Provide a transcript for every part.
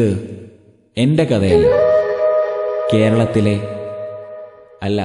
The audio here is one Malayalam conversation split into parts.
ഇത് എൻ്റെ കഥയല്ല, കേരളത്തിലെ അല്ല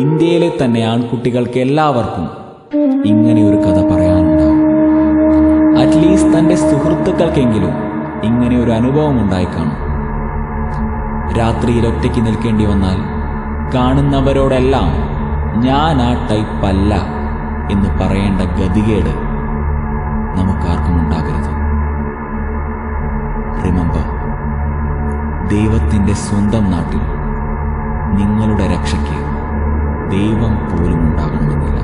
ഇന്ത്യയിലെ തന്നെ ആൺകുട്ടികൾക്ക് എല്ലാവർക്കും ഇങ്ങനെ ഒരു കഥ പറയാനുണ്ടാവും. അറ്റ്ലീസ്റ്റ് തൻ്റെ സുഹൃത്തുക്കൾക്കെങ്കിലും ഇങ്ങനെ ഒരു അനുഭവം ഉണ്ടായിക്കാണും. രാത്രിയിൽ ഒറ്റയ്ക്ക് നിൽക്കേണ്ടി വന്നാൽ കാണുന്നവരോടെല്ലാം ഞാൻ ആ ടൈപ്പല്ല എന്ന് പറയേണ്ട ഗതികേട് നമുക്കാർക്കും ഉണ്ടാകരുത്. റിമെമ്പർ, ദൈവത്തിൻ്റെ സ്വന്തം നാട്ടിൽ നിങ്ങളുടെ രക്ഷയ്ക്ക് ദൈവം പോലും ഉണ്ടാകണമെന്നില്ല.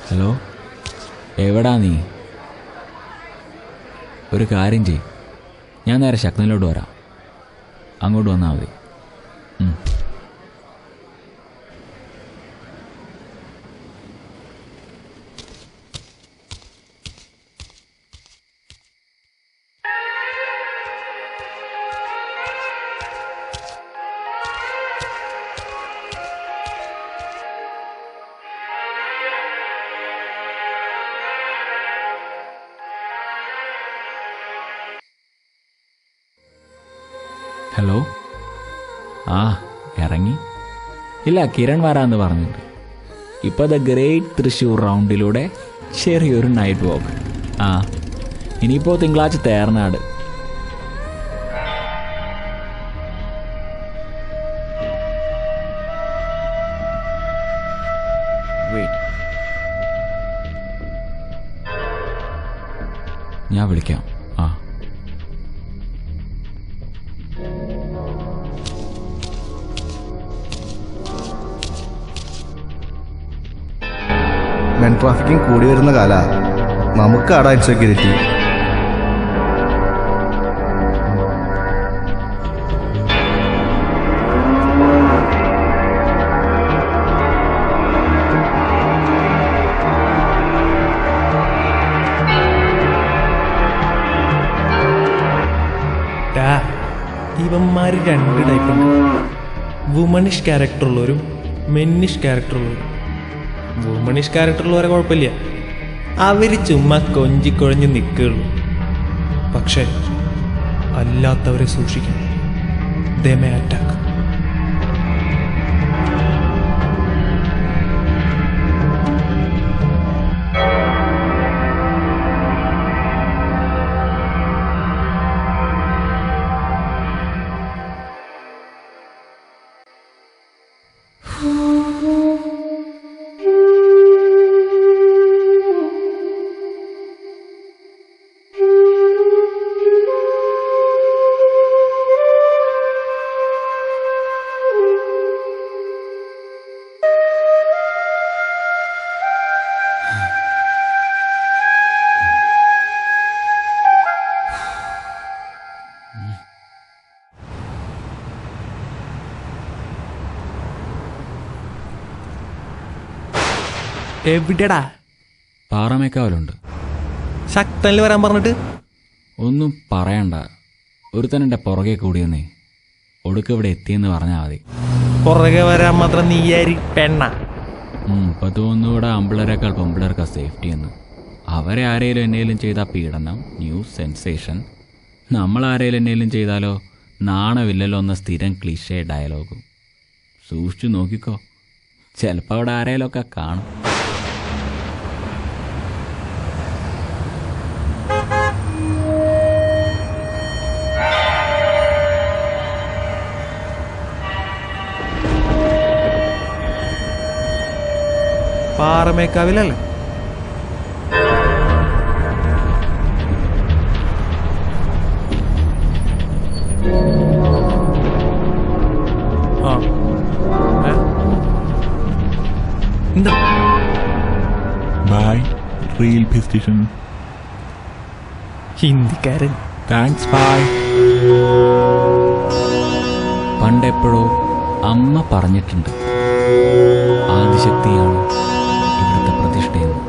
ഹലോ, എവിടാ നീ? ഒരു കാര്യം ചെയ്യ്, ഞാൻ നേരെ ശക്തനിലോട്ട് വരാം, അങ്ങോട്ട് വന്നാൽ മതി. ഹലോ, ഇറങ്ങി? ഇല്ല, കിരൺ വരാമെന്ന് പറഞ്ഞിട്ട്. ഇപ്പോൾ ദ ഗ്രേറ്റ് തൃശ്ശൂർ റൗണ്ടിലൂടെ ചെറിയൊരു നൈറ്റ് വാക്ക്. ഇനിയിപ്പോൾ തിങ്കളാഴ്ച തേർനാട്. വെയിറ്റ്, ഞാൻ വിളിക്കാം. മെൻ ട്രാഫിക്കിംഗ് കൂടി വരുന്ന കാല നമുക്കാടാ ഇൻസെക്യൂരിറ്റി. ഇവന്മാർ രണ്ട് ടൈപ്പുണ്ട്. വുമണിഷ് ക്യാരക്ടറുള്ളവരും മെന്നിഷ് ക്യാരക്ടറുള്ളവരും. വുമണിഷ് ക്യാരക്ടറുള്ളവരെ കുഴപ്പമില്ല, അവർ ചുമ്മാ കൊഞ്ചിക്കൊഴഞ്ഞ് നിൽക്കുകയുള്ളൂ. പക്ഷേ അല്ലാത്തവരെ സൂക്ഷിക്കണം, ദേ മേ അറ്റാക്ക്. എവിടെടാ? പാറമേക്കാവിലുണ്ട്. ശക്തനിൽ വരാൻ പറഞ്ഞിട്ട് ഒന്നും പറയണ്ട, ഒരുത്തൻ എൻ്റെ പുറകെ കൂടിയെന്നേ. ഒടുക്ക് ഇവിടെ എത്തിയെന്ന് പറഞ്ഞാൽ മതി. പുറകെ വരാൻ മാത്രം നീയാരി പെണ്ണ. ഇപ്പം തോന്നുന്നു ഇവിടെ ആമ്പിളേക്കാൾ പെമ്പിളേർക്കാ സേഫ്റ്റി എന്ന്. അവരെ ആരെങ്കിലും എന്നേലും ചെയ്താൽ പീഡനം, ന്യൂസ് സെൻസേഷൻ. നമ്മൾ ആരെങ്കിലും എന്നേലും ചെയ്താലോ നാണമില്ലല്ലോ എന്ന സ്ഥിരം ക്ലീഷേ ഡയലോഗും. സൂക്ഷിച്ചു നോക്കിക്കോ, ചിലപ്പോൾ അവിടെ ആരെങ്കിലും ഒക്കെ കാണും. പാറമേക്കാവിലല്ലേ? ആ എന്താ? Bye, real physician. ഹിന്ദിക്കാരൻ. Thanks, bye. പണ്ടെപ്പോഴോ അമ്മ പറഞ്ഞിട്ടുണ്ട്, ആദിശക്തിയാണ് ഇവിടുത്തെ പ്രതിഷ്ഠയെന്ന്.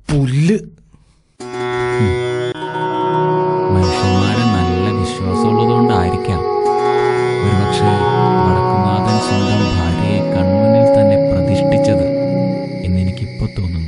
പുല്ല്. മനുഷ്യന്മാരെ നല്ല വിശ്വാസമുള്ളതുകൊണ്ടായിരിക്കാം ഒരുപക്ഷെ വടക്കുനാഥൻ സ്വന്തം ഭാര്യയെ കൺമുന്നിൽ തന്നെ പ്രതിഷ്ഠിച്ചത് എന്നെനിക്കിപ്പോൾ തോന്നുന്നു.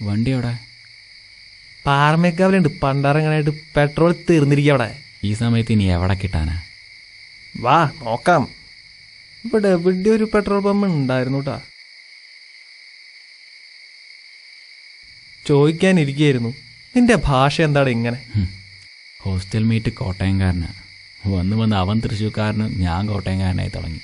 വണ്ടി എവിടെ? പാറമേക്കാവിലുണ്ട്. പണ്ടാറങ്ങനായിട്ട് പെട്രോൾ തീർന്നിരിക്കുക അവിടെ. ഈ സമയത്ത് ഇനി എവിടെ കിട്ടാനാ? വാ നോക്കാം. ഇവിടെ എവിടെ ഒരു പെട്രോൾ പമ്പ് ഉണ്ടായിരുന്നു കേട്ടാ. ചോദിക്കാനിരിക്കുകയായിരുന്നു, നിന്റെ ഭാഷ എന്താണ് ഇങ്ങനെ? ഹോസ്റ്റൽ മീറ്റ് കോട്ടയംകാരനാ. വന്ന് വന്ന് അവൻ തൃശ്ശൂർക്കാരനും ഞാൻ കോട്ടയംകാരനായി തുടങ്ങി.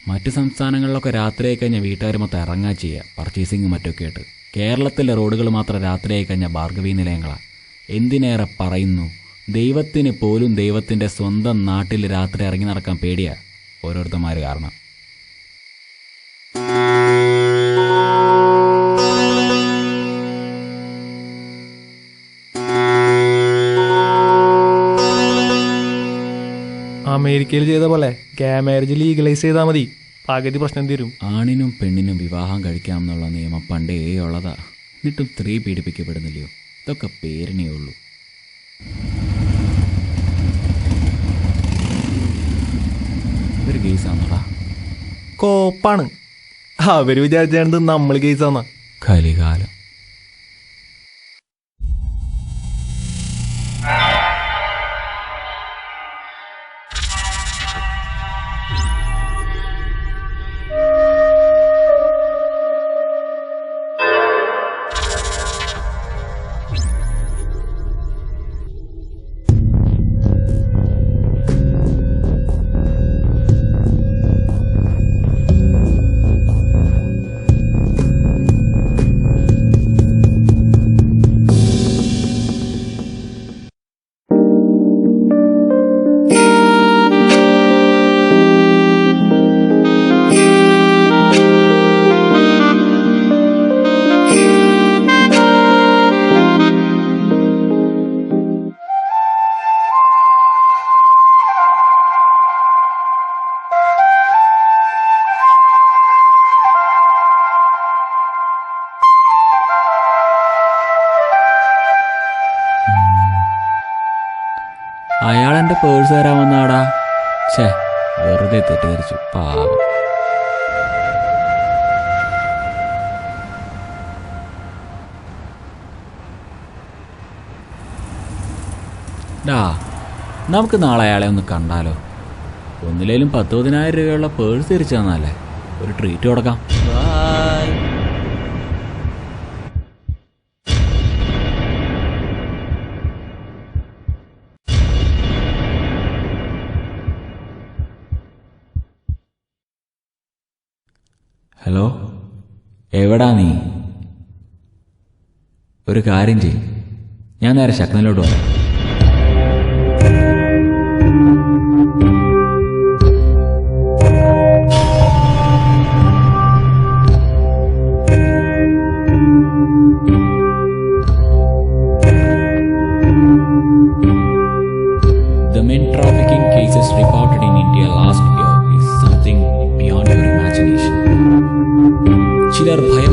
മറ്റ് സംസ്ഥാനങ്ങളിലൊക്കെ രാത്രിയായി കഴിഞ്ഞാൽ വീട്ടുകാർ മൊത്തം ഇറങ്ങാൻ ചെയ്യുക, പർച്ചേസിങ് മറ്റൊക്കെ ആയിട്ട്. കേരളത്തിലെ റോഡുകൾ മാത്രം രാത്രിയായി കഴിഞ്ഞാൽ ഭാർഗവീ നിലയങ്ങളാണ്. എന്തിനേറെ പറയുന്നു, ദൈവത്തിന് പോലും ദൈവത്തിൻ്റെ സ്വന്തം നാട്ടിൽ രാത്രി ഇറങ്ങി നടക്കാൻ പേടിയാ ഓരോരുത്തന്മാർ കാരണം. അമേരിക്കയിൽ ചെയ്ത പോലെ ഗേ മാരേജ് ലീഗലൈസ് ചെയ്താൽ മതി, പകുതി പ്രശ്നം തീരും. ആണിനും പെണ്ണിനും വിവാഹം കഴിക്കാമെന്നുള്ള നിയമം പണ്ടേ ഉള്ളതാ. എന്നിട്ടും സ്ത്രീ പീഡിപ്പിക്കപ്പെടുന്നില്ലയോ? ഇതൊക്കെ പേരിനേ ഉള്ളൂ. ഒരു കേസാണോടാ? കോപ്പാണ്. അവര് വിചാരിച്ചാണ് നമ്മൾ കേസാന്നാ. കലികാലം. അയാളെൻ്റെ പേഴ്സ് തരാൻ വന്നാടാ. ഛേ, വെറുതെ തെറ്റിദ്ധരിച്ചു, പാവം. ഡാ, നമുക്ക് നാളെ അയാളെ ഒന്ന് കണ്ടാലോ? ഒന്നിലേലും 10,000 രൂപയുള്ള പേഴ്സ് തിരിച്ചു തന്നാലേ ഒരു ട്രീറ്റ് കൊടുക്കാം. ഹലോ, എവിടാ നീ? ഒരു കാര്യം ചെയ്യും, ഞാൻ നേരെ ശക്തനിലോട്ട് വരാം. The men trafficking cases reported in India last year is something beyond your imagination. ചിലർ ഭയം